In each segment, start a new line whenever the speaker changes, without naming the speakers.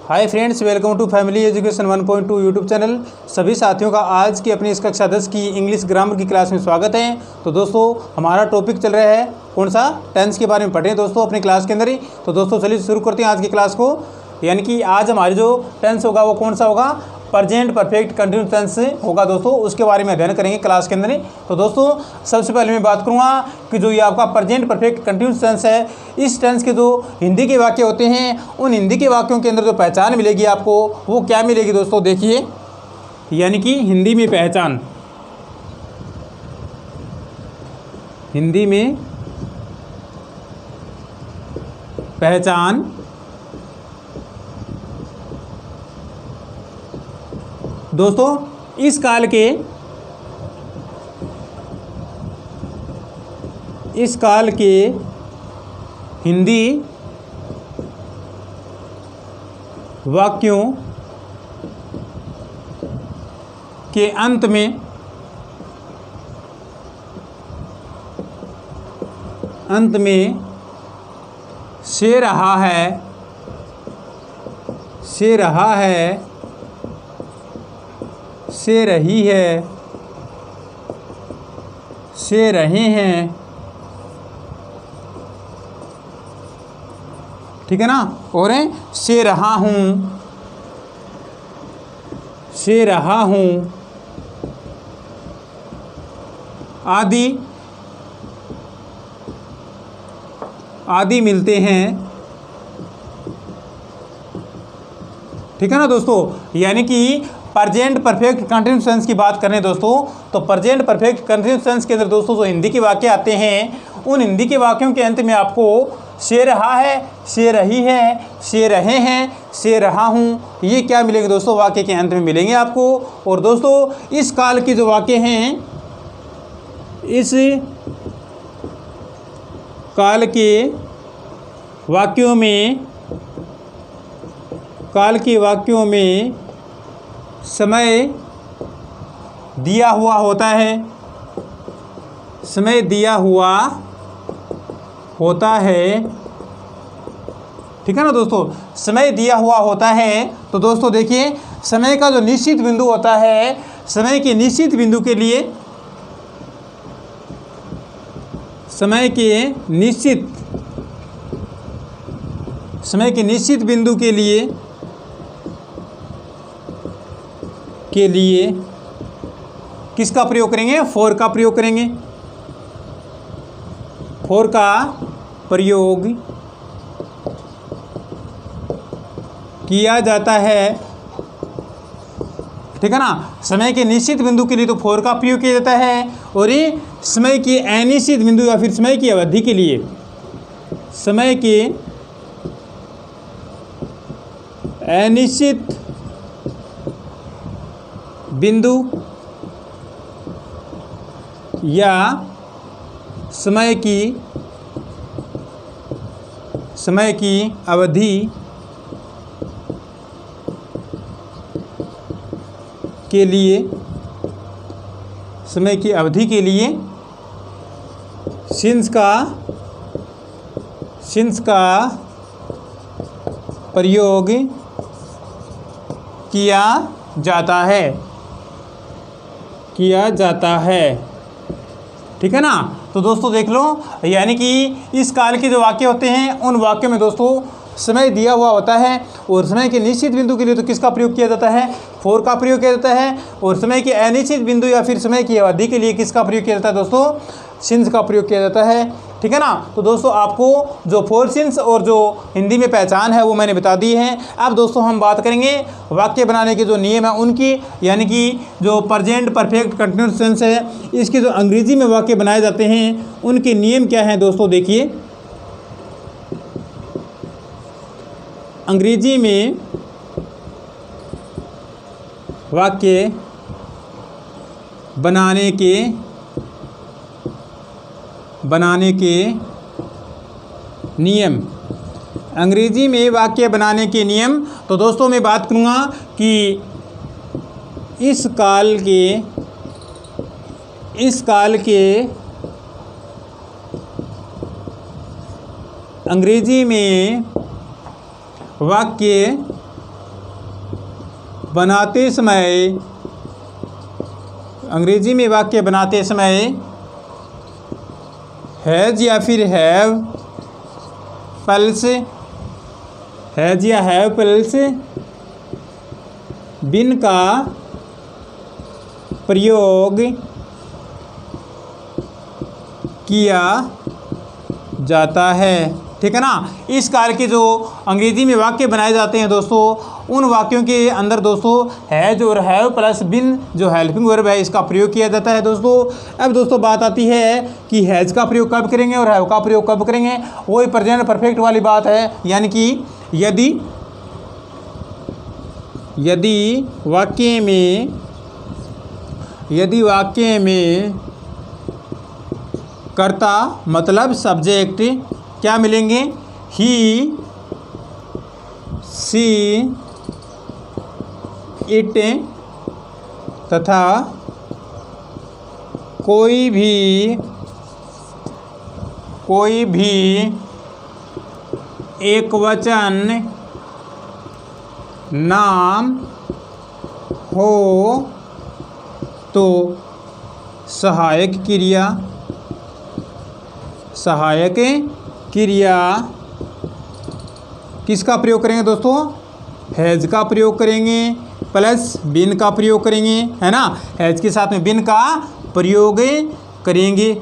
Hi friends, welcome to family education 1.2 YouTube channel. सभी साथियों का आज की अपनी इस कक्षा 10 की इंग्लिश ग्रामर की क्लास में स्वागत है। तो दोस्तों, हमारा टॉपिक चल रहा है कौन सा, टेंस के बारे में पढ़ें दोस्तों अपनी क्लास के अंदर ही। तो दोस्तों चलिए शुरू करते हैं आज की क्लास को। यानी कि आज हमारी जो टेंस होगा वो कौन सा होगा, प्रेजेंट परफेक्ट कंटिन्यूस टेंस होगा दोस्तों। उसके बारे में अध्ययन करेंगे क्लास के अंदर ही। तो दोस्तों सबसे पहले मैं बात करूंगा कि जो ये आपका प्रेजेंट परफेक्ट कंटिन्यूस टेंस है, इस टेंस के जो हिंदी के वाक्य होते हैं, उन हिंदी के वाक्यों के अंदर जो पहचान मिलेगी आपको वो क्या मिलेगी दोस्तों, देखिए। यानी कि हिंदी में पहचान, हिंदी में पहचान दोस्तों इस काल के हिंदी वाक्यों के अंत में से रहा है, से रहा है, से रही है, से रहे हैं, ठीक है ना। और से रहा हूँ, से रहा हूँ आदि आदि मिलते हैं, ठीक है ना दोस्तों। यानी कि प्रेजेंट परफेक्ट कंटिन्यूस टेंस की बात करें दोस्तों, तो प्रेजेंट परफेक्ट कंटिन्यूस टेंस के अंदर दोस्तों जो हिंदी के वाक्य आते हैं, उन हिंदी के वाक्यों के अंत में आपको से रहा है, से रही है, से रहे हैं, से रहा हूँ, ये क्या मिलेंगे दोस्तों, वाक्य के अंत में मिलेंगे आपको। और दोस्तों इस काल के जो वाक्य हैं, इस काल के वाक्यों में समय दिया हुआ होता है, समय दिया हुआ होता है, ठीक है ना दोस्तों। समय दिया हुआ होता है तो दोस्तों देखिए, समय का जो निश्चित बिंदु होता है, समय के निश्चित बिंदु के लिए, समय के निश्चित बिंदु के लिए किसका प्रयोग करेंगे, फॉर का प्रयोग करेंगे। फॉर का प्रयोग किया जाता है, ठीक है ना। समय के निश्चित बिंदु के लिए तो फॉर का प्रयोग किया जाता है, और ये समय के अनिश्चित बिंदु या फिर समय की अवधि के लिए, समय के अनिश्चित बिंदु या समय की अवधि के लिए, समय की अवधि के लिए सिंस का प्रयोग किया जाता है, ठीक है ना। तो दोस्तों देख लो, यानी कि इस काल के जो वाक्य होते हैं, उन वाक्यों में दोस्तों समय दिया हुआ होता है, और समय के निश्चित बिंदु के लिए तो किसका प्रयोग किया जाता है, फॉर का प्रयोग किया जाता है, और समय के अनिश्चित बिंदु या फिर समय की अवधि के लिए किसका प्रयोग किया जाता है दोस्तों, सिंस का प्रयोग किया जाता है, ठीक है ना। तो दोस्तों आपको जो फोर सिंस और जो हिंदी में पहचान है वो मैंने बता दी है। अब दोस्तों हम बात करेंगे वाक्य बनाने के जो नियम है उनकी। यानी कि जो प्रेजेंट परफेक्ट कंटिन्यूस टेंस है, इसके जो अंग्रेजी में वाक्य बनाए जाते हैं उनके नियम क्या हैं दोस्तों, देखिए। अंग्रेजी में वाक्य बनाने के नियम, अंग्रेजी में वाक्य बनाने के नियम। तो दोस्तों मैं बात करूँगा कि इस काल के अंग्रेजी में वाक्य बनाते समय, अंग्रेजी में वाक्य बनाते समय हैज़ या फिर हैव प्लस, हैज़ या हैव प्लस बिन का प्रयोग किया जाता है। ठीक है ना। इस काल के जो अंग्रेजी में वाक्य बनाए जाते हैं दोस्तों, उन वाक्यों के अंदर दोस्तों हैज और हैव प्लस बिन जो हेल्पिंग वर्ब है इसका प्रयोग किया जाता है दोस्तों। अब दोस्तों बात आती है कि हैज का प्रयोग कब करेंगे और हैव का प्रयोग कब करेंगे। वही प्रेजेंट परफेक्ट वाली बात है, यानी कि यदि वाक्य में कर्ता मतलब सब्जेक्ट क्या मिलेंगे, ही, सी, इट तथा कोई भी एकवचन नाम हो तो सहायक क्रिया किसका प्रयोग करेंगे दोस्तों, हैज का प्रयोग करेंगे प्लस बिन का प्रयोग करेंगे, है ना। हैज के साथ में बिन का प्रयोग करेंगे।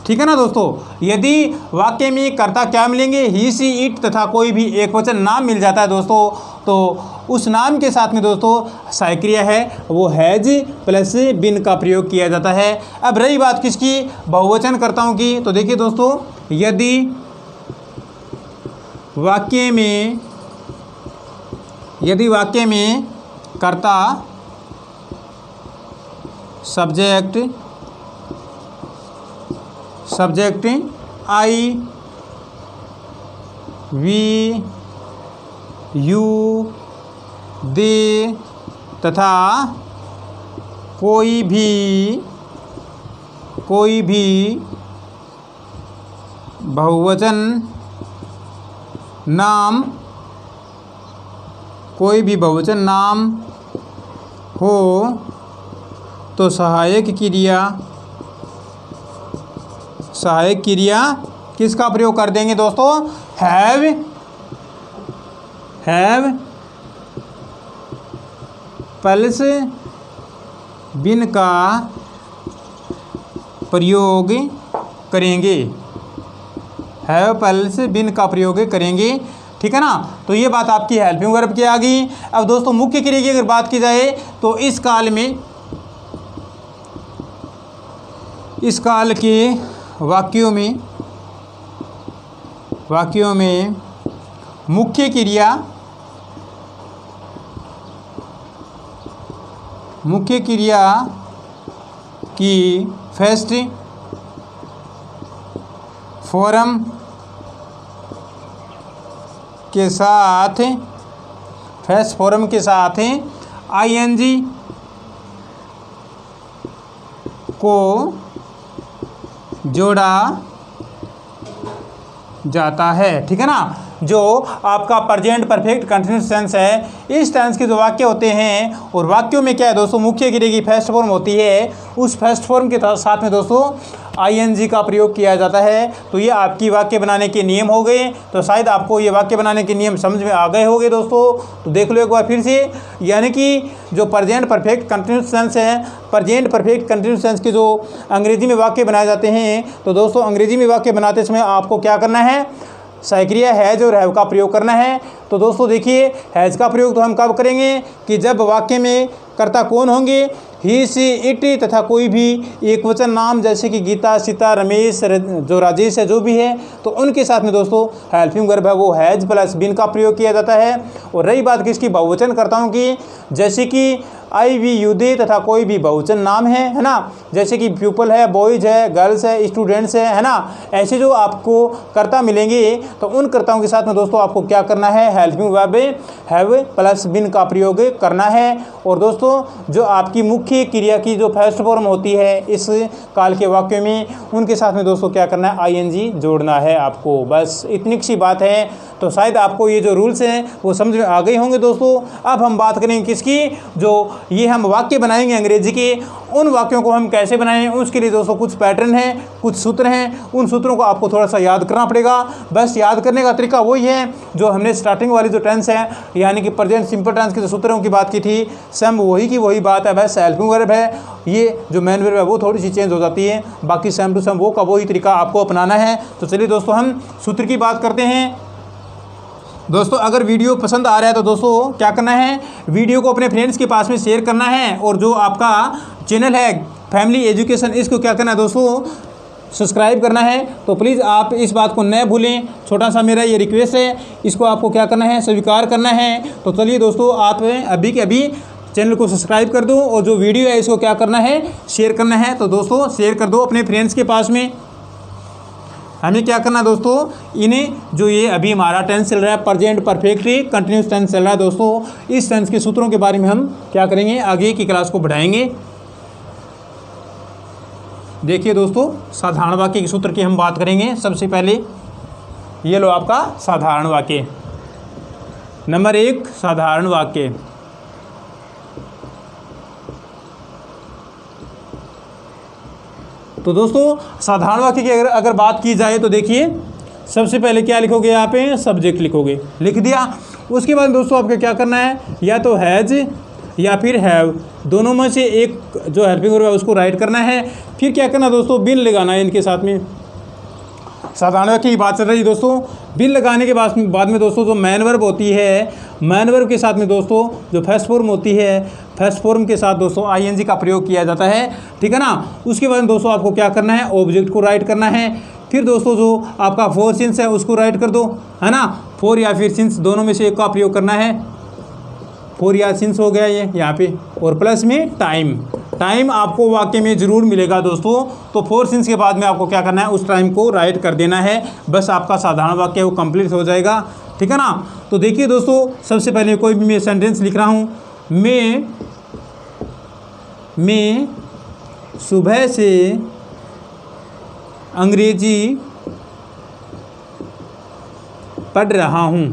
ठीक है ना दोस्तों। यदि वाक्य में कर्ता क्या मिलेंगे, ही, सी, इट तथा कोई भी एकवचन नाम मिल जाता है दोस्तों, तो उस नाम के साथ में दोस्तों सहायक क्रिया है वो हैज प्लस बिन का प्रयोग किया जाता है। अब रही बात किसकी, बहुवचन कर्ताओं की, तो देखिए दोस्तों यदि वाक्य में कर्ता सब्जेक्ट आई, वी, यू, दे तथा कोई भी बहुवचन नाम हो तो सहायक क्रिया किसका प्रयोग कर देंगे दोस्तों, हैव प्लस बिन का प्रयोग करेंगे, हैव प्लस बिन का प्रयोग करेंगे। ठीक है ना। तो ये बात आपकी हेल्पिंग वर्ब की आ गई। अब दोस्तों मुख्य क्रिया की अगर बात की जाए तो इस काल के वाक्यों में मुख्य क्रिया की फर्स्ट फॉर्म के साथ आईएनजी को जोड़ा जाता है। ठीक है ना। जो आपका प्रेजेंट परफेक्ट कंटिन्यूअस टेंस है, इस टेंस के जो वाक्य होते हैं और वाक्यों में क्या है दोस्तों, मुख्य क्रिया की फर्स्ट फॉर्म होती है, उस फर्स्ट फॉर्म के साथ में दोस्तों आईएनजी का प्रयोग किया जाता है। तो ये आपकी वाक्य बनाने के नियम हो गए। तो शायद आपको ये वाक्य बनाने के नियम समझ में आ गए होंगे दोस्तों। तो देख लो एक बार फिर से, यानी कि जो प्रेजेंट परफेक्ट कंटिन्यूअस टेंस है, प्रेजेंट परफेक्ट कंटिन्यूअस टेंस के जो अंग्रेजी में वाक्य बनाए जाते हैं, तो दोस्तों अंग्रेजी में वाक्य बनाते समय आपको क्या करना है, सहायक क्रिया हैज और हैव का प्रयोग करना है। तो दोस्तों देखिए, हैज का प्रयोग तो हम कब करेंगे कि जब वाक्य में कर्ता कौन होंगे, ही, सी, इट तथा कोई भी एकवचन नाम जैसे कि गीता, सीता, रमेश, जो राजेश है, जो भी है, तो उनके साथ में दोस्तों हेल्पिंग वर्ब है वो हैज प्लस बिन का प्रयोग किया जाता है। और रही बात किसकी, बहुवचन कर्ताओं की, जैसे कि आई, वी, यू, दे तथा कोई भी बहुवचन नाम है ना, जैसे कि पीपल है, बॉयज़ है, गर्ल्स है, स्टूडेंट्स है ना। ऐसे जो आपको कर्ता मिलेंगे तो उन कर्ताओं के साथ में दोस्तों आपको क्या करना है, हेल्पिंग वर्ब हैव प्लस बिन का प्रयोग करना है। और दोस्तों जो आपकी मुख्य क्रिया की जो फर्स्ट फॉर्म होती है इस काल के वाक्य में, उनके साथ में दोस्तों क्या करना है, आईएनजी जोड़ना है आपको। बस इतनी सी बात है। तो शायद आपको ये जो रूल्स हैं वो समझ में आ गए होंगे दोस्तों। अब हम बात करेंगे किसकी, जो ये हम वाक्य बनाएंगे अंग्रेजी के, उन वाक्यों को हम कैसे बनाएं उसके लिए दोस्तों कुछ पैटर्न हैं, कुछ सूत्र हैं। उन सूत्रों को आपको थोड़ा सा याद करना पड़ेगा। बस याद करने का तरीका वही है जो हमने स्टार्टिंग वाली जो टेंस है यानी कि प्रेजेंट सिंपल टेंस के जो सूत्रों की बात की थी, सेम वही की वही बात है। बस हेल्पिंग वर्ब है, ये जो मेन वर्ब है वो थोड़ी सी चेंज हो जाती है, बाकी सेम टू सेम वो का वही तरीका आपको अपनाना है। तो चलिए दोस्तों हम सूत्र की बात करते हैं। दोस्तों अगर वीडियो पसंद आ रहा है तो दोस्तों क्या करना है, वीडियो को अपने फ्रेंड्स के पास में शेयर करना है, और जो आपका चैनल है फैमिली एजुकेशन इसको क्या करना है दोस्तों, सब्सक्राइब करना है। तो प्लीज़ आप इस बात को न भूलें, छोटा सा मेरा ये रिक्वेस्ट है, इसको आपको क्या करना है, स्वीकार करना है। तो चलिए दोस्तों आप अभी के अभी चैनल को सब्सक्राइब कर दो, और जो वीडियो है इसको क्या करना है, शेयर करना है। तो दोस्तों शेयर कर दो अपने फ्रेंड्स के पास में। हमें क्या करना है दोस्तों, इन्हें जो ये अभी हमारा टेंस चल रहा है प्रेजेंट परफेक्ट कंटिन्यूस टेंस चल रहा है दोस्तों, इस टेंस के सूत्रों के बारे में हम क्या करेंगे, आगे की क्लास को बढ़ाएंगे। देखिए दोस्तों साधारण वाक्य के सूत्र की हम बात करेंगे। सबसे पहले ये लो आपका साधारण वाक्य, नंबर 1 साधारण वाक्य। तो दोस्तों साधारण वाक्य की अगर बात की जाए तो देखिए सबसे पहले क्या लिखोगे, यहाँ पे सब्जेक्ट लिखोगे, लिख दिया। उसके बाद दोस्तों आपको क्या करना है, या तो हैज़ या फिर हैव, दोनों में से एक जो हेल्पिंग वर्ब है उसको राइट करना है। फिर क्या करना दोस्तों, बिन लगाना है इनके साथ में। साधारण वाक्य की बात चल रही है दोस्तों। बिन लगाने के बाद में दोस्तों जो मैन वर्ब होती है, मैन वर्ब के साथ में दोस्तों जो फर्स्ट फॉर्म होती है, फर्स्ट फॉर्म के साथ दोस्तों आईएनजी का प्रयोग किया जाता है, ठीक है ना। उसके बाद दोस्तों आपको क्या करना है, ऑब्जेक्ट को राइट करना है। फिर दोस्तों जो आपका फोर सिंस है उसको राइट कर दो, है ना। फोर या फिर सिंस दोनों में से एक का प्रयोग करना है। फोर या सिंस हो गया ये यहाँ पे, और प्लस में टाइम, टाइम आपको वाक्य में ज़रूर मिलेगा दोस्तों। तो फोर सिंस के बाद में आपको क्या करना है, उस टाइम को राइट कर देना है। बस आपका साधारण वाक्य वो कंप्लीट हो जाएगा, ठीक है ना। तो देखिए दोस्तों सबसे पहले कोई भी मैं सेंटेंस लिख रहा हूँ, मैं सुबह से अंग्रेजी पढ़ रहा हूँ,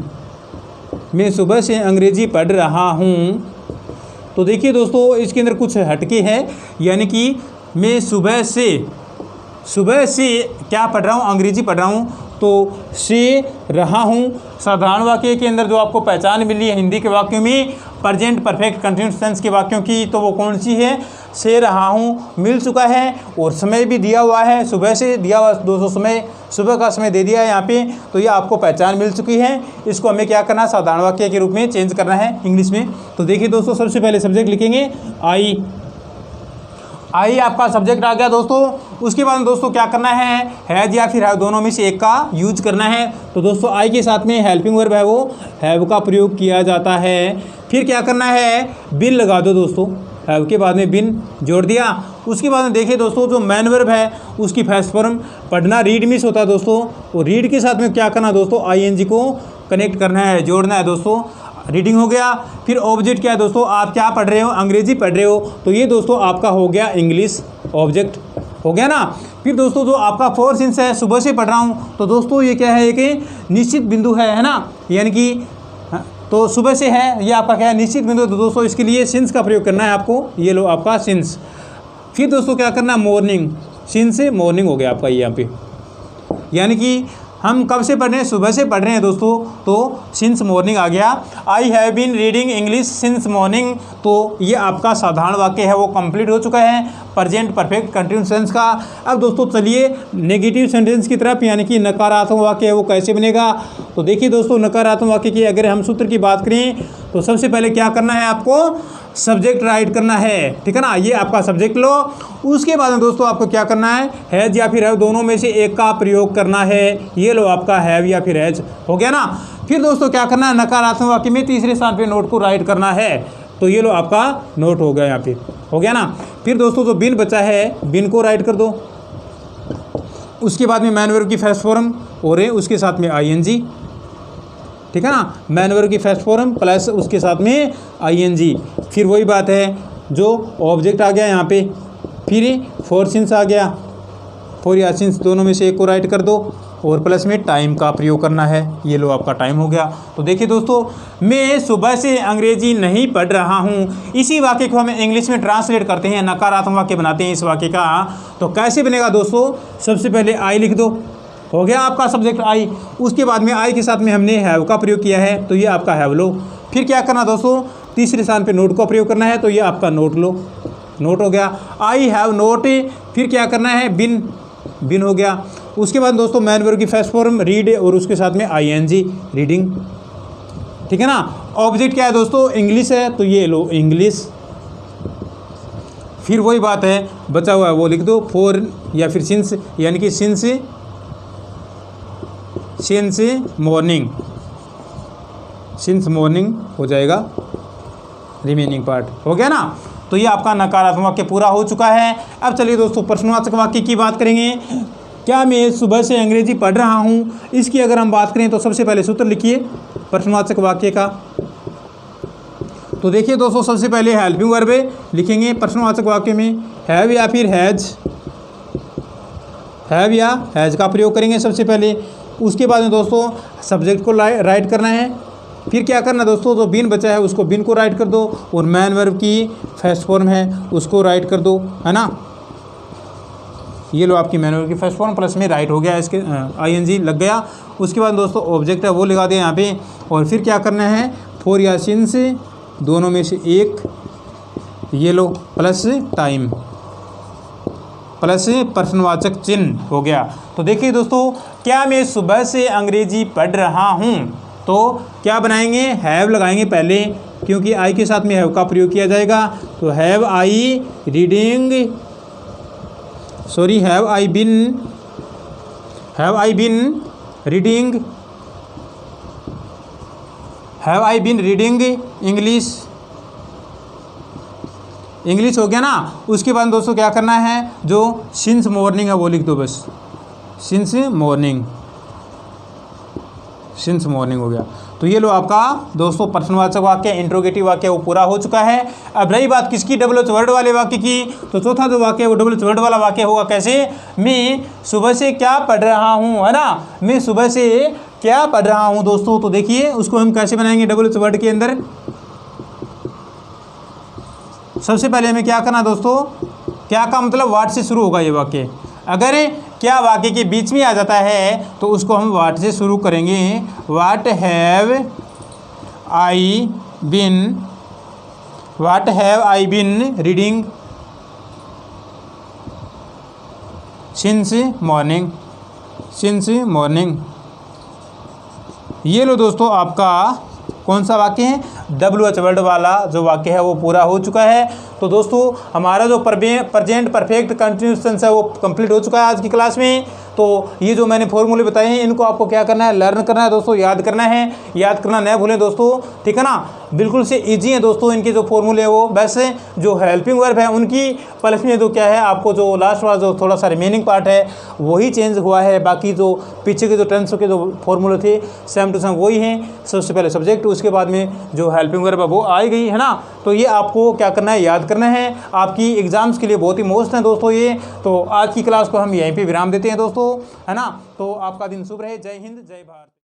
मैं सुबह से अंग्रेजी पढ़ रहा हूँ। तो देखिए दोस्तों इसके अंदर कुछ हटके हैं, यानी कि मैं सुबह से क्या पढ़ रहा हूँ, अंग्रेजी पढ़ रहा हूँ। तो से रहा हूँ साधारण वाक्य के अंदर जो आपको पहचान मिली है हिंदी के वाक्यों में प्रेजेंट परफेक्ट कंटिन्यूअस टेंस के वाक्यों की, तो वो कौन सी है, से रहा हूँ मिल चुका है, और समय भी दिया हुआ है, सुबह से दिया हुआ दोस्तों समय, सुबह का समय दे दिया है यहाँ पे। तो ये आपको पहचान मिल चुकी है। इसको हमें क्या करना है, साधारण वाक्य के रूप में चेंज करना है इंग्लिश में। तो देखिए दोस्तों सबसे पहले सब्जेक्ट लिखेंगे आई आपका सब्जेक्ट आ गया दोस्तों। उसके बाद दोस्तों क्या करना है, हैज़ या फिर हैव दोनों में से एक का यूज करना है। तो दोस्तों आई के साथ में हेल्पिंग वर्ब है वो हैव का प्रयोग किया जाता है। फिर क्या करना है, बिन लगा दो दोस्तों, हैव के बाद में बिन जोड़ दिया। उसके बाद में देखिए दोस्तों जो मैन वर्ब है उसकी फर्स्ट फॉर्म पढ़ना रीड मिस होता है दोस्तों, और रीड के साथ में क्या करना दोस्तों, आईएनजी को कनेक्ट करना है, जोड़ना है दोस्तों। रीडिंग हो गया। फिर ऑब्जेक्ट क्या है दोस्तों, आप क्या पढ़ रहे हो, अंग्रेजी पढ़ रहे हो, तो ये दोस्तों आपका हो गया इंग्लिश ऑब्जेक्ट, हो गया ना। फिर दोस्तों जो आपका फोर सिंस है, सुबह से पढ़ रहा हूँ, तो दोस्तों ये क्या है, एक निश्चित बिंदु है ना, यानी कि तो सुबह से है, ये आपका क्या है, निश्चित बिंदु। तो दोस्तों इसके लिए सिंस का प्रयोग करना है आपको, ये लो आपका सिंस। फिर दोस्तों क्या करना है, मॉर्निंग, सिंस से मॉर्निंग हो गया आपका ये यहाँ पे, यानी कि हम कब से पढ़ रहे हैं, सुबह से पढ़ रहे हैं दोस्तों, तो सिंस मॉर्निंग आ गया। I have been reading English since morning, तो ये आपका साधारण वाक्य है वो कंप्लीट हो चुका है प्रेजेंट परफेक्ट कंटिन्यूअस टेंस का। अब दोस्तों चलिए नेगेटिव सेंटेंस की तरफ, यानी कि नकारात्मक वाक्य है वो कैसे बनेगा। तो देखिए दोस्तों नकारात्मक वाक्य की अगर हम सूत्र की बात करें तो सबसे पहले क्या करना है, आपको सब्जेक्ट राइट करना है, ठीक है ना। ये आपका सब्जेक्ट लो। उसके बाद में दोस्तों आपको क्या करना है, हैज़ या फिर हैव दोनों में से एक का प्रयोग करना है। ये लो आपका हैव या फिर हैज़ हो गया ना। फिर दोस्तों क्या करना है, नकारात्मक वाक्य में तीसरे स्थान पे नोट को राइट करना है। तो ये लो आपका नोट हो गया यहाँ पे, हो गया ना। फिर दोस्तों जो बिन बचा है, बिन को राइट कर दो। उसके बाद में मैन वर्ब की फर्स्ट फॉर्म और उसके साथ में आईएनजी, ठीक है ना। मैन वर्ब की फर्स्ट फॉर्म प्लस उसके साथ में आईएनजी। फिर वही बात है जो ऑब्जेक्ट आ गया यहाँ पे, फिर फोर सिंस आ गया, फोर या सिंस दोनों में से एक को राइट कर दो। और प्लस में टाइम का प्रयोग करना है। ये लो आपका टाइम हो गया। तो देखिए दोस्तों, मैं सुबह से अंग्रेजी नहीं पढ़ रहा हूँ, इसी वाक्य को हम इंग्लिश में ट्रांसलेट करते हैं, नकारात्मक वाक्य बनाते हैं इस वाक्य का। तो कैसे बनेगा दोस्तों, सबसे पहले आई लिख दो, हो गया आपका सब्जेक्ट आई। उसके बाद में आई के साथ में हमने हैव का प्रयोग किया है, तो ये आपका हैव लो। फिर क्या करना दोस्तों, तीसरे स्थान पे नोट का प्रयोग करना है, तो ये आपका नोट लो, नोट हो गया। I have note. फिर क्या करना है, बिन, बिन हो गया। उसके बाद दोस्तों मैन वर्ब की फर्स्ट फॉर्म रीड और उसके साथ में आईएनजी, रीडिंग, ठीक है ना। ऑब्जेक्ट क्या है दोस्तों, इंग्लिश है, तो ये लो इंग्लिश। फिर वही बात है, बचा हुआ है वो लिख दो, फॉर या फिर सिंस, यानी कि सिंस मॉर्निंग, सिंस मॉर्निंग हो जाएगा, रिमेनिंग पार्ट हो गया ना। तो ये आपका नकारात्मक वाक्य पूरा हो चुका है। अब चलिए दोस्तों प्रश्नवाचक वाक्य की बात करेंगे। क्या मैं सुबह से अंग्रेजी पढ़ रहा हूँ, इसकी अगर हम बात करें तो सबसे पहले सूत्र लिखिए प्रश्नवाचक वाक्य का। तो देखिए दोस्तों, सबसे पहले हेल्पिंग वर्ब लिखेंगे प्रश्नवाचक वाक्य में, हैव या फिर हैज़, हैव या हैज़ का प्रयोग करेंगे सबसे पहले। उसके बाद में दोस्तों सब्जेक्ट को राइट करना है। फिर क्या करना दोस्तों, जो बिन बचा है उसको बिन को राइट कर दो, और मैन वर्ब की फर्स्ट फॉर्म है उसको राइट कर दो, है ना। ये लो आपकी मैन वर्ब की फर्स्ट फॉर्म प्लस में राइट हो गया, इसके आईएनजी लग गया। उसके बाद दोस्तों ऑब्जेक्ट है वो लगा दें यहाँ पे, और फिर क्या करना है, फॉर या सिंस दोनों में से एक, ये लो प्लस टाइम, प्लस प्रश्नवाचक चिन्ह हो गया। तो देखिए दोस्तों, क्या मैं सुबह से अंग्रेजी पढ़ रहा हूँ, तो क्या बनाएंगे, हैव लगाएंगे पहले, क्योंकि आई के साथ में हैव का प्रयोग किया जाएगा। तो have I reading, sorry have I been reading, have I been reading English, English हो गया ना। उसके बाद दोस्तों क्या करना है, जो सिंस मॉर्निंग है वो लिख दो बस, सिंस मॉर्निंग, सिंस मॉर्निंग हो गया। तो ये लो आपका दोस्तों प्रश्नवाचक वाक्य, इंट्रोगेटिव वाक्य वो पूरा हो चुका है। अब रही बात किसकी, डबल एच वर्ड वाले वाक्य की। तो चौथा जो वाक्य है वो डबल एच वर्ड वाला वाक्य होगा। कैसे, मैं सुबह से क्या पढ़ रहा हूँ, है ना, मैं सुबह से क्या पढ़ रहा हूँ दोस्तों। तो देखिए उसको हम कैसे बनाएंगे डबल एच वर्ड के अंदर। सबसे पहले हमें क्या करना दोस्तों, क्या का मतलब वाट से शुरू होगा ये वाक्य। अगर क्या वाक्य के बीच में आ जाता है तो उसको हम वाट से शुरू करेंगे। वाट have I been reading since morning. ये लो दोस्तों आपका कौन सा वाक्य है, डब्ल्यू एच वर्ड वाला जो वाक्य है वो पूरा हो चुका है। तो दोस्तों हमारा जो प्रेजेंट परफेक्ट कंटिन्यूस टेंस है वो कंप्लीट हो चुका है आज की क्लास में। तो ये जो मैंने फॉर्मूले बताए हैं इनको आपको क्या करना है, लर्न करना है दोस्तों, याद करना है। याद करना न भूलें दोस्तों, ठीक है ना। बिल्कुल से इजी है दोस्तों इनके जो फॉर्मूले हैं वो। वैसे जो हेल्पिंग वर्ब है उनकी प्लस में जो क्या है, आपको जो लास्ट वाला जो थोड़ा सा रिमेनिंग पार्ट है वही चेंज हुआ है, बाकी जो पीछे के जो टेंस के जो फॉर्मूले थे सेम टू सेम वही हैं। सबसे पहले सब्जेक्ट, उसके बाद में जो हेल्पिंग वर्ब है वो आई गई, है ना। तो ये आपको क्या करना है, याद करना है। आपकी एग्जाम्स के लिए बहुत ही मोस्ट है दोस्तों ये। तो आज की क्लास को हम यहीं पे विराम देते हैं दोस्तों, है ना। तो आपका दिन शुभ रहे। जय हिंद, जय भारत।